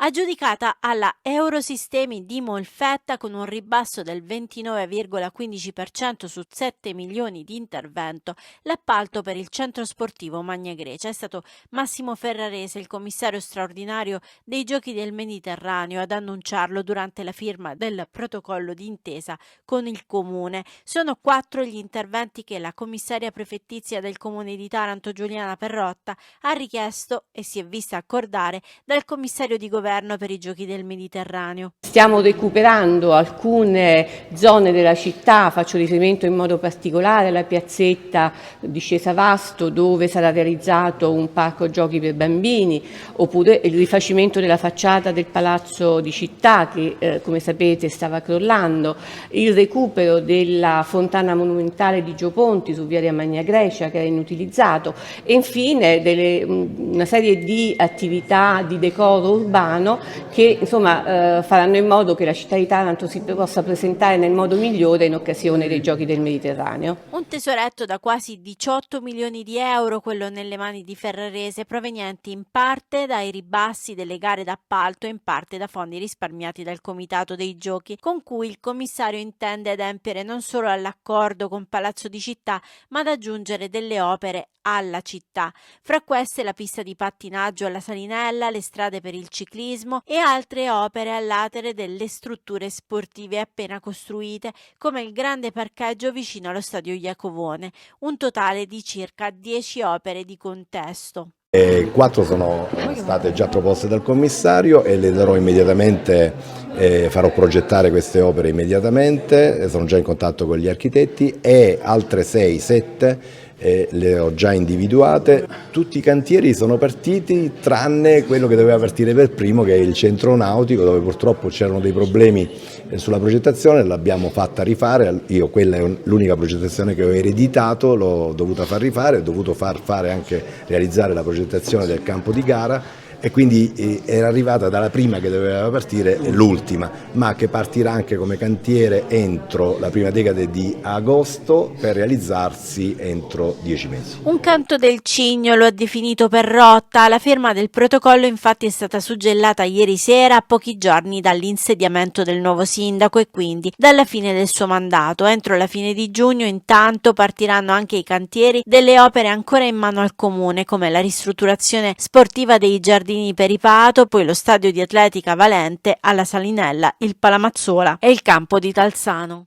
aggiudicata alla Eurosistemi di Molfetta con un ribasso del 29,15% su 7 milioni di intervento. L'appalto per il centro sportivo Magna Grecia. È stato Massimo Ferrarese, il commissario straordinario dei Giochi del Mediterraneo, ad annunciarlo durante la firma del protocollo d'intesa con il comune. Sono 4 gli interventi che la commissaria prefettizia del comune di Taranto, Giuliana Perrotta, ha richiesto e si è vista accordare dal commissario di governo per i Giochi del Mediterraneo. Stiamo recuperando alcune zone della città, faccio riferimento in modo particolare alla piazzetta di Cesavasto, dove sarà realizzato un parco giochi per bambini, oppure il rifacimento della facciata del Palazzo di Città che come sapete stava crollando, il recupero della fontana monumentale di Gioponti su Via Magna Grecia che era inutilizzato e infine una serie di attività di decoro urbano che insomma faranno in modo che la città di Taranto si possa presentare nel modo migliore in occasione dei Giochi del Mediterraneo. Un tesoretto da quasi 18 milioni di euro, quello nelle mani di Ferrarese, provenienti in parte dai ribassi delle gare d'appalto e in parte da fondi risparmiati dal Comitato dei Giochi, con cui il commissario intende adempiere non solo all'accordo con Palazzo di Città, ma ad aggiungere delle opere alla città. Fra queste la pista di pattinaggio alla Salinella, le strade per il ciclismo e altre opere all'atere delle strutture sportive appena costruite, come il grande parcheggio vicino allo stadio Iacovone, un totale di circa 10 opere di contesto. 4 sono state già proposte dal commissario e le darò immediatamente, farò progettare queste opere immediatamente, sono già in contatto con gli architetti e altre 6-7 le ho già individuate. Tutti i cantieri sono partiti tranne quello che doveva partire per primo, che è il centro nautico, dove purtroppo c'erano dei problemi sulla progettazione, l'abbiamo fatta rifare. Io quella è l'unica progettazione che ho ereditato, l'ho dovuta far rifare, ho dovuto far fare anche realizzare la progettazione del campo di gara e quindi era arrivata dalla prima che doveva partire l'ultima, ma che partirà anche come cantiere entro la prima decade di agosto per realizzarsi entro 10 mesi. Un canto del cigno lo ha definito Perrotta. La firma del protocollo infatti è stata suggellata ieri sera, a pochi giorni dall'insediamento del nuovo sindaco e quindi dalla fine del suo mandato. Entro la fine di giugno intanto partiranno anche i cantieri delle opere ancora in mano al comune, come la ristrutturazione sportiva dei giardini Peripato, poi lo stadio di atletica Valente alla Salinella, il Palamazzola e il campo di Talzano.